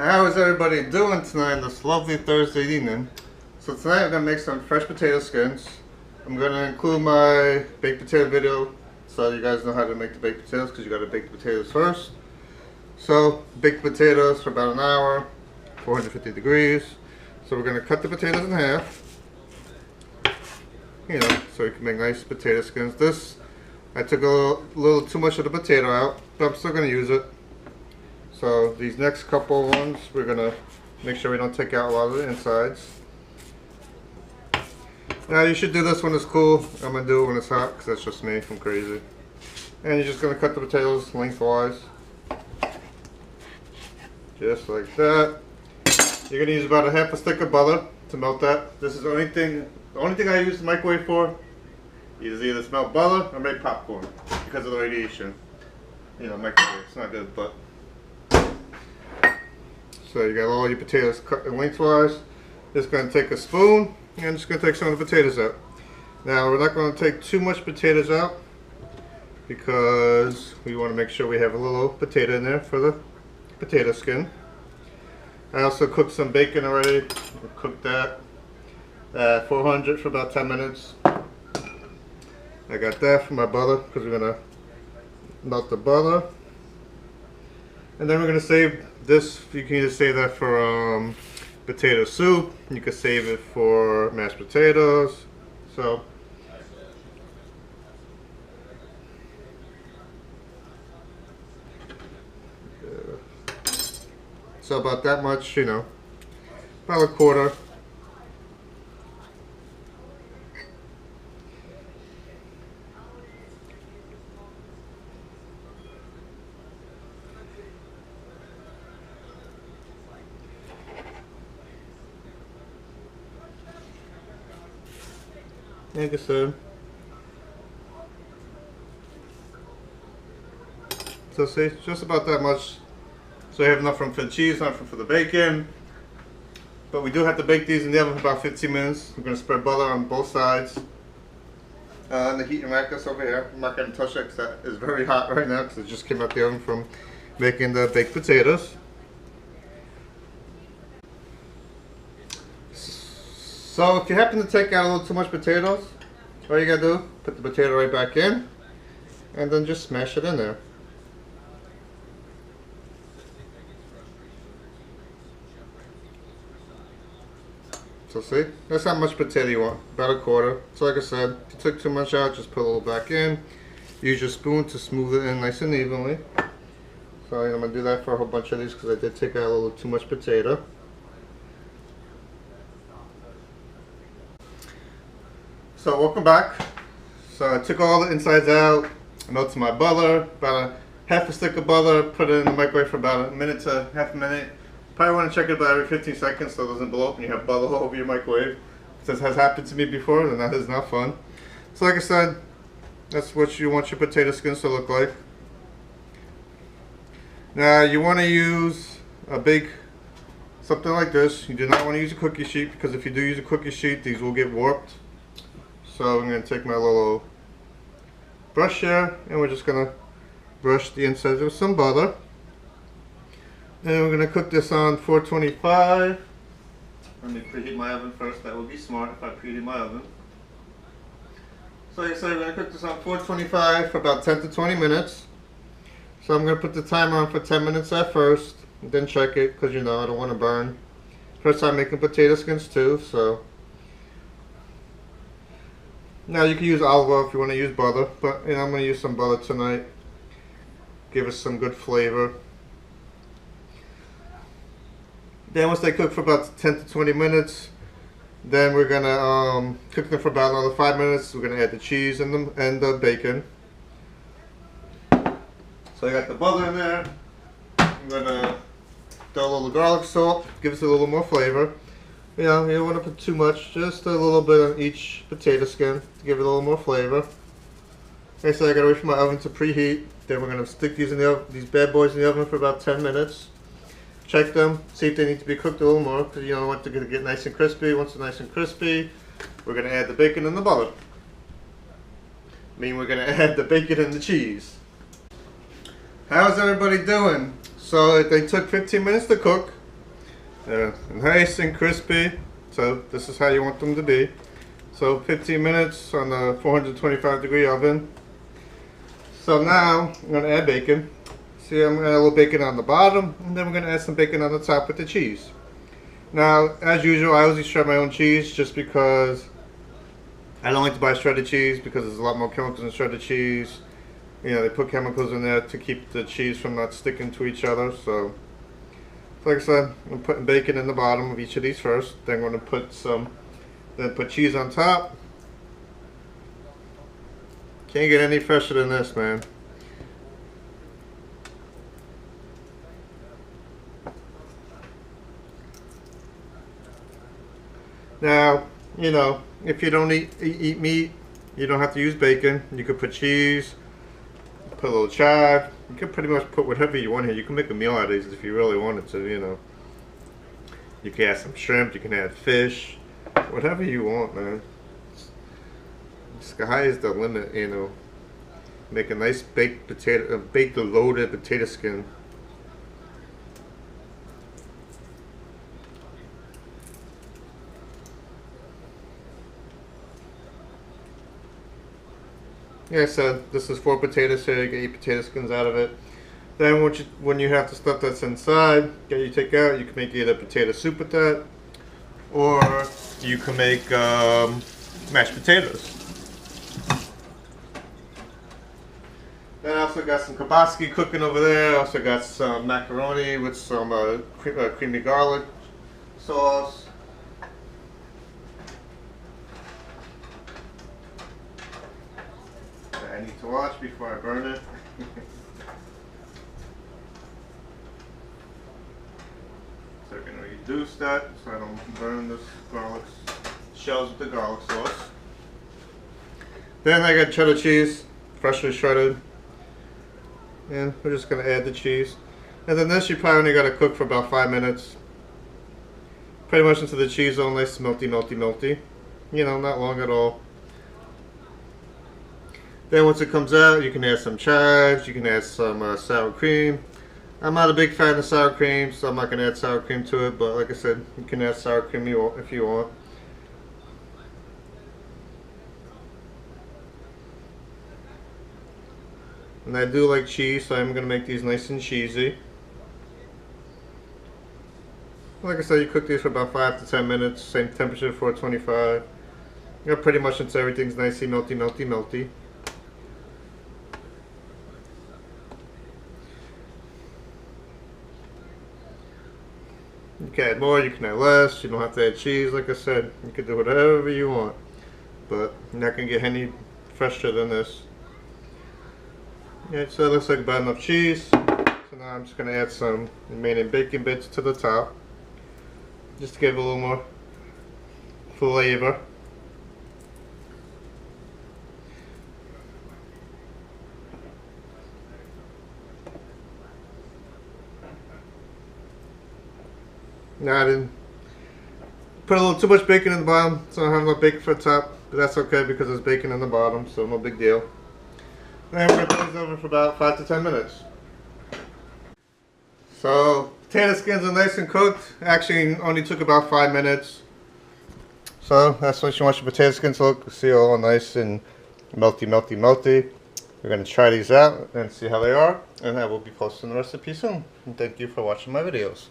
How is everybody doing tonight on this lovely Thursday evening? So tonight I'm going to make some fresh potato skins. I'm going to include my baked potato video so you guys know how to make the baked potatoes, because you got to bake the potatoes first. So baked potatoes for about an hour, 450 degrees. So we're going to cut the potatoes in half, so you can make nice potato skins. This, I took a little too much of the potato out, but I'm still going to use it. So these next couple ones, we're going to make sure we don't take out a lot of the insides. Now you should do this when it's cool. I'm going to do it when it's hot because that's just me. I'm crazy. And you're just going to cut the potatoes lengthwise. Just like that. You're going to use about a half a stick of butter to melt that. This is the only thing I use the microwave for is either to melt butter or make popcorn because of the radiation. Microwave, it's not good, but. So you got all your potatoes cut lengthwise. Just going to take a spoon and just going to take some of the potatoes out. Now we're not going to take too much potatoes out because we want to make sure we have a little potato in there for the potato skin. I also cooked some bacon already. We'll cook that at 400 for about 10 minutes. I got that for my butter because we're going to melt the butter. And then we're going to save this. You can either save that for potato soup. You can save it for mashed potatoes. So about that much, about a quarter. Like I said. So see, just about that much. So you have enough room for the cheese, enough room for the bacon. But we do have to bake these in the oven for about 15 minutes. We're going to spread butter on both sides. And the heating rack that's over here. I'm not going to touch it because that is very hot right now because it just came out the oven from making the baked potatoes. So if you happen to take out a little too much potatoes, all you gotta do, put the potato right back in, and then just smash it in there. So see, that's how much potato you want, about a quarter. So like I said, if you took too much out, just put a little back in. Use your spoon to smooth it in nice and evenly. So I'm gonna do that for a whole bunch of these because I did take out a little too much potato. So welcome back. So I took all the insides out, I melted my butter, about a half a stick of butter, put it in the microwave for about a minute to half a minute. Probably want to check it about every 15 seconds so it doesn't blow up and you have butter all over your microwave. This has happened to me before and that is not fun. So like I said, that's what you want your potato skins to look like. Now you want to use a big something like this. You do not want to use a cookie sheet because if you do use a cookie sheet, these will get warped. So I'm going to take my little brush here and we're just going to brush the insides with some butter. And we're going to cook this on 425. Let me preheat my oven first. That would be smart if I preheat my oven. So like I said, we're going to cook this on 425 for about 10 to 20 minutes. So I'm going to put the timer on for 10 minutes at first. And then check it because I don't want to burn. First time making potato skins too, so. Now you can use olive oil if you want to use butter, but I'm going to use some butter tonight. Give us some good flavor. Then once they cook for about 10 to 20 minutes, then we're going to cook them for about another 5 minutes. We're going to add the cheese and the bacon. So I got the butter in there. I'm going to throw a little garlic salt, give us a little more flavor. You don't want to put too much, just a little bit on each potato skin to give it a little more flavor. Okay, so I got to wait for my oven to preheat. Then we're going to stick these these bad boys in the oven for about 10 minutes. Check them, see if they need to be cooked a little more because you don't want them to get nice and crispy. Once they're nice and crispy, we're going to add the bacon and the butter. We're going to add the bacon and the cheese. How's everybody doing? So they took 15 minutes to cook. Nice and crispy. So this is how you want them to be. So 15 minutes on the 425-degree oven. So now I'm going to add bacon. See, I'm going to add a little bacon on the bottom, and then we're going to add some bacon on the top with the cheese. Now, as usual, I always shred my own cheese just because I don't like to buy shredded cheese because there's a lot more chemicals in shredded cheese. You know, they put chemicals in there to keep the cheese from not sticking to each other. So like I said, I'm putting bacon in the bottom of each of these first. Then I'm going to put cheese on top. Can't get any fresher than this, man. Now, you know, if you don't eat meat, you don't have to use bacon. You could put cheese, put a little chive. You can pretty much put whatever you want here. You can make a meal out of these if you really wanted to, you know. You can add some shrimp, you can add fish, whatever you want, man. Sky is the limit, you know. Make a nice baked potato, baked loaded potato skin. Yeah, so this is 4 potatoes here. You get your potato skins out of it. Then when you have the stuff that's inside that you take out, you can make either potato soup with that, or you can make mashed potatoes. Then I also got some kielbasa cooking over there. I also got some macaroni with some creamy garlic sauce. I need to watch before I burn it. So I'm going to reduce that so I don't burn this garlic shells with the garlic sauce. Then I got cheddar cheese, freshly shredded. And we're just going to add the cheese. And then this you probably only got to cook for about 5 minutes. Pretty much until the cheese is all nice, melty, melty, melty. You know, not long at all. Then once it comes out, you can add some chives, you can add some sour cream. I'm not a big fan of sour cream, so I'm not going to add sour cream to it, but like I said, you can add sour cream if you want. And I do like cheese, so I'm going to make these nice and cheesy. Like I said, you cook these for about 5 to 10 minutes, same temperature, 425. You know, pretty much until everything's nicely melty, melty, melty. You can add more, you can add less, you don't have to add cheese, like I said. You can do whatever you want, but you're not going to get any fresher than this. Yeah, so it looks like about enough cheese. So now I'm just going to add some remaining bacon bits to the top, just to give it a little more flavor. Now I didn't put a little too much bacon in the bottom, so I don't have enough bacon for the top, but that's okay because there's bacon in the bottom, so no big deal. Then we're going to put these over for about 5 to 10 minutes. So potato skins are nice and cooked. Actually only took about 5 minutes. So that's what you want your potato skins to look. See, all nice and melty, melty, melty. We're going to try these out and see how they are, and I will be posting the recipe soon. And thank you for watching my videos.